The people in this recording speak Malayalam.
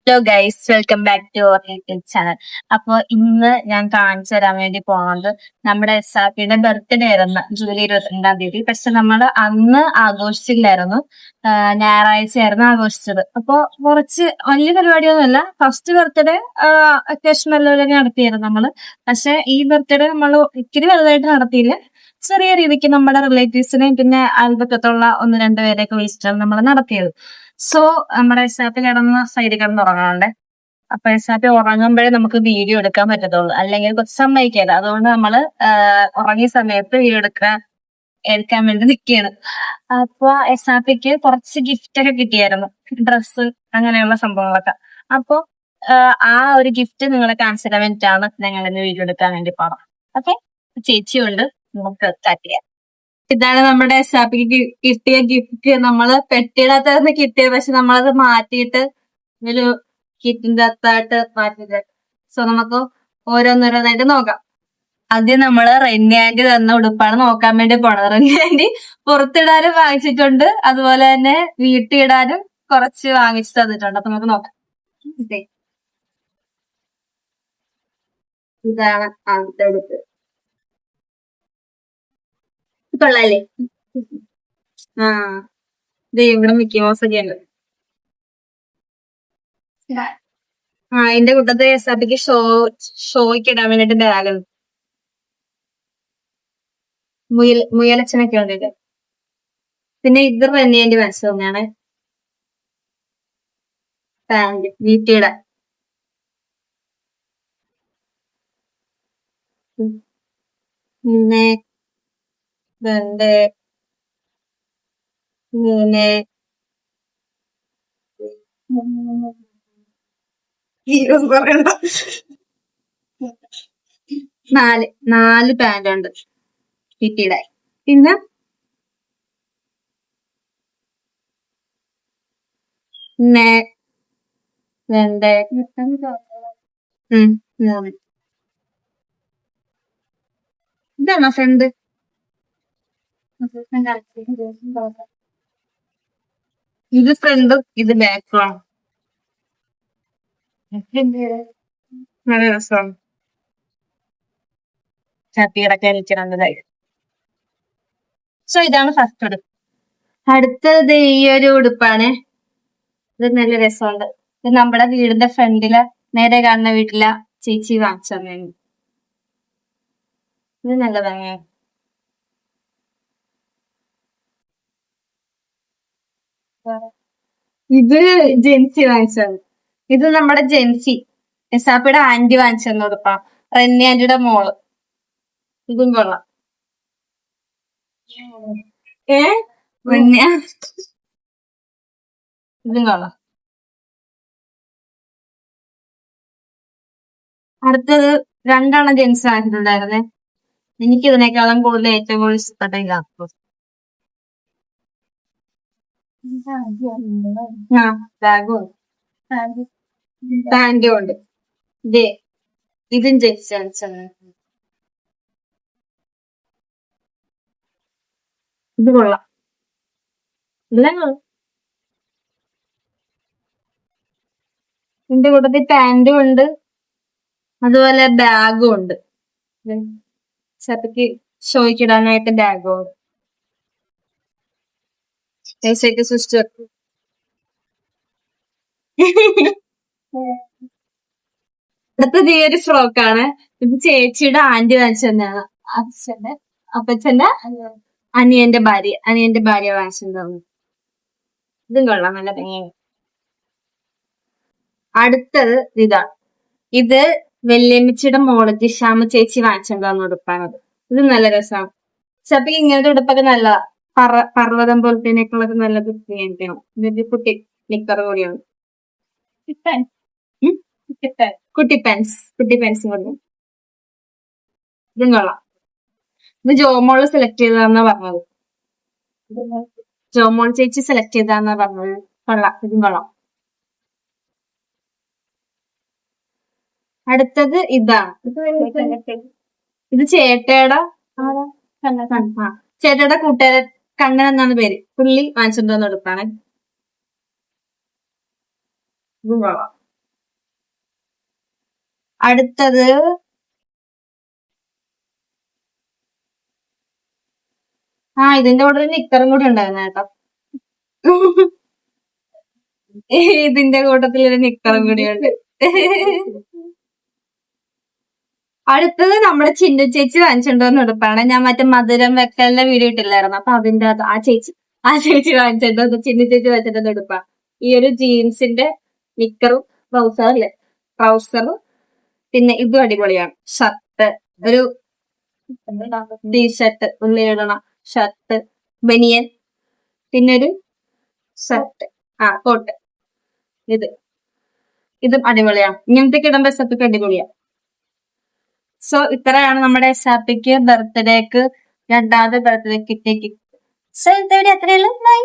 Hello guys, welcome back to our YouTube channel. അപ്പോൾ ഇന്ന് ഞാൻ കാണിച്ചു തരാൻ വേണ്ടി പോകുന്നത് നമ്മുടെ എസ്ആർപിയുടെ ബർത്ത്ഡേ ആയിരുന്നു ജൂലൈ 22-ാം തീയതി. പക്ഷെ നമ്മൾ അന്ന് ആഘോഷിച്ചില്ലായിരുന്നു. ഞായറാഴ്ചയായിരുന്നു ആഘോഷിച്ചത്. അപ്പോൾ കുറച്ച് വലിയ പരിപാടിയൊന്നുമല്ല. ഫസ്റ്റ് ബർത്ത്ഡേ അത്യാവശ്യം നല്ലപോലെ നടത്തിയായിരുന്നു നമ്മള്. പക്ഷെ ഈ ബർത്ത്ഡേ നമ്മൾ ഇത്തിരി വലുതായിട്ട് നടത്തിയില്ല. ചെറിയ രീതിക്ക് നമ്മുടെ റിലേറ്റീവ്സിനെയും പിന്നെ അയൽപക്കത്തുള്ള ഒന്ന് രണ്ടുപേരെയൊക്കെ വിളിച്ചിട്ടാണ് നമ്മൾ നടത്തിയത്. സോ നമ്മുടെ എസ്ആർപി കിടന്ന സൈഡിൽ കിടന്ന് ഉറങ്ങാണ്ട്. അപ്പൊ എസ്ആർപി ഉറങ്ങുമ്പോഴേ നമുക്ക് വീഡിയോ എടുക്കാൻ പറ്റത്തുള്ളൂ, അല്ലെങ്കിൽ കുറച്ച് സമ്മതിക്കില്ല. അതുകൊണ്ട് നമ്മള് ഉറങ്ങിയ സമയത്ത് വീഡിയോ എടുക്കാൻ വേണ്ടി നിൽക്കുകയാണ്. അപ്പൊ എസ്ആർപിക്ക് കുറച്ച് ഗിഫ്റ്റ് ഒക്കെ കിട്ടിയായിരുന്നു, ഡ്രസ്സ് അങ്ങനെയുള്ള സംഭവങ്ങളൊക്കെ. അപ്പൊ ആ ഒരു ഗിഫ്റ്റ് നിങ്ങളെ കാണിച്ചു തരാൻ വേണ്ടിയിട്ടാണ് ഞങ്ങൾ ഇന്ന് വീഡിയോ എടുക്കാൻ വേണ്ടി പോണം. ഓക്കെ, ചേച്ചിയുണ്ട്, നമുക്ക് സ്റ്റാർട്ട് ചെയ്യാം. ഇതാണ് നമ്മുടെ എസ്ആർപിക്ക് കിട്ടിയ ഗിഫ്റ്റ്. നമ്മള് പെട്ടിയിടത്തായിരുന്നു കിട്ടിയത്, പക്ഷെ നമ്മളത് മാറ്റിയിട്ട് ഒരു കിറ്റിന്റെ അകത്തായിട്ട് മാറ്റിയത്. സോ നമുക്ക് ഓരോന്നോരോന്നായിട്ട് നോക്കാം. ആദ്യം നമ്മള് റെന്നി ആന്റി തന്ന ഉടുപ്പാണ് നോക്കാൻ വേണ്ടി പോണത്. റെന്നി ആന്റി പുറത്തിടാനും വാങ്ങിച്ചിട്ടുണ്ട്, അതുപോലെ തന്നെ വീട്ടിടാനും കുറച്ച് വാങ്ങിച്ചു തന്നിട്ടുണ്ട്. അപ്പൊ നമുക്ക് നോക്കാം. ഇതാണ് ആദ്യത്തെ ഉടുപ്പ്. കൊള്ളാല്ലേ? ആ, ഇവിടെ മിക്കി മൗസ് ഒക്കെ ഉണ്ട്. അതിന്റെ കൂട്ടത്തെ എസ്ആർപിക്ക് ഷോയ്ക്ക് ഇടാൻ വേണ്ടിട്ട് ബാഗുണ്ട്. മുയലച്ഛനൊക്കെ ഉണ്ട്. പിന്നെ ഇത് റെന്നിയാന്റെ മനസ്സ് തന്നെയാണ് പാന്റ് വീട്ടിയുടെ. പിന്നെ 2 3 പറയണ്ട 4 പാന്റ് ഉണ്ട് കിട്ടിയുടെ. പിന്നെ 2 3 ഇതാണോ ഫ്രണ്ട്? ഇത് ഫ്രണ്ടും ഇത് ബാക്കുമാണ്. നല്ല രസമാണ്. ചട്ടിയിടൊക്കെ എനിക്കുള്ളതായി. സോ ഇതാണ് ഫസ്റ്റ് ഉടുപ്പ്. അടുത്തത് ഈ ഒരു ഉടുപ്പാണ്. ഇത് നല്ല രസമുണ്ട്. ഇത് നമ്മുടെ വീടിന്റെ ഫ്രണ്ടില് നേരെ കാണുന്ന വീട്ടിലെ ചേച്ചി വാങ്ങിച്ചു. ഇത് നല്ല ഭംഗിയാണ്. ഇത് ജെൻസി വാങ്ങിച്ചത്. ഇത് നമ്മുടെ ജെൻസി എസ്ആർപിയുടെ ആന്റി വാങ്ങിച്ചെന്ന് ഉടുപ്പാ. റെന്നി ആന്റിയുടെ മോള്. ഇതും കൊള്ളാം. ഇതും കൊള്ളാം. അടുത്തത് 2 ജെൻസ് വാങ്ങിച്ചിട്ടുണ്ടായിരുന്നേ. എനിക്ക് ഇതിനേക്കാളും കൂടുതൽ ഏറ്റവും കൂടുതൽ ഇഷ്ടപ്പെട്ട ഇതാക്കും. ബാഗും പാന്റും ഉണ്ട്. ഇതും ജെൻസ് വാങ്ങിച്ചത്. ഇത് കൊള്ളാം. എല്ലാം കൊള്ളാം. ഇതിന്റെ കൂട്ടത്തിൽ പാന്റും ഉണ്ട്, അതുപോലെ ബാഗും ഉണ്ട്. ചപ്പയ്ക്ക് ഷോയ്ക്കിടാനായിട്ട് ബാഗും ഉണ്ട്. സൃഷ്ടി അടുത്തത് ഈ ഒരു ഫ്രോക്കാണ്. ഇത് ചേച്ചിയുടെ ആന്റി വാങ്ങിച്ചു തന്നെയാണ്. അപ്പച്ചന്റെ അനിയന്റെ ഭാര്യ വാങ്ങിച്ചിട്ടുണ്ടാവും. ഇതും കൊള്ളാം, നല്ല ഭംഗിയാണ്. അടുത്തത് ഇതാണ്. ഇത് വെല്ലുമ്മച്ചിയുടെ മോള് ജിഷാമ ചേച്ചി വാങ്ങിച്ചിട്ടുണ്ടാവുന്ന ഉടുപ്പാണത്. ഇത് നല്ല രസമാണ്. ചപ്പയ്ക്ക് ഇങ്ങനത്തെ ഉടുപ്പൊക്കെ നല്ലതാ. പർവ്വതം പോലത്തേനൊക്കെ നല്ല ഇതിന്റെ കുട്ടി നിക്കർ കൂടിയാണ്. കുട്ടി പെൻസും കൊണ്ട്. ഇതും കൊള്ളാം. ഇത് ജോമോള് സെലക്ട് ചെയ്തതാന്നാ പറഞ്ഞത്. ജോമോൾ ചേച്ചി സെലക്ട് ചെയ്താന്നാ പറഞ്ഞത്. കൊള്ളാം, ഇതും കൊള്ളാം. അടുത്തത് ഇതാണ്. ഇത് ചേട്ടയുടെ കൂട്ടുകാരൻ കണ്ണൻ എന്നാണ് പേര്. പുള്ളി വാങ്ങിച്ചിട്ടുണ്ടെന്ന് എടുത്താണ്. ഇതും കൊള്ളാം. അടുത്തത് ഇതിന്റെ കൂടെ ഒരു നിക്കറും കൂടി ഉണ്ടായിരുന്നു കേട്ടോ. ഇതിന്റെ കൂട്ടത്തിൽ ഒരു നിക്കറും കൂടിയുണ്ട്. അടുത്തത് നമ്മുടെ ചിന്നു ചേച്ചി വാങ്ങിച്ചിട്ടുണ്ടെന്ന് ഉടുപ്പാണ്. ഞാൻ മറ്റേ മധുരം വെക്കലിന്റെ വീഡിയോ ഇട്ടില്ലായിരുന്നു. അപ്പൊ അതിന്റെ അത് ആ ചേച്ചി വാങ്ങിച്ചിട്ടുണ്ട്. ചിന്നു ചേച്ചി വാങ്ങിച്ചിട്ടുണ്ടെന്ന് ഉടുപ്പാ. ഈ ഒരു ജീൻസിന്റെ നിക്കറും ട്രൗസറും പിന്നെ ഇതും അടിപൊളിയാണ്. ഷർട്ട്, ഒരു ടീഷർട്ട്, ഉള്ളിലിടണ ഷർട്ട്, ബനിയൻ, പിന്നെ ഒരു ഷർട്ട്, കോട്ട്. ഇതും അടിപൊളിയാണ്. ഇങ്ങനത്തെ ഇടുമ്പോ സെറ്റൊക്കെ അടിപൊളിയാണ്. സോ ഇത്രയാണ് നമ്മുടെ SRPക്ക് ബർത്ത്ഡേക്ക് രണ്ടാമത്തെ ബർത്ത്ഡേക്ക് കിട്ടിയ ഗിഫ്റ്റ്. സോ ഇതോടെ അത്രയുള്ളൂ. ബൈ.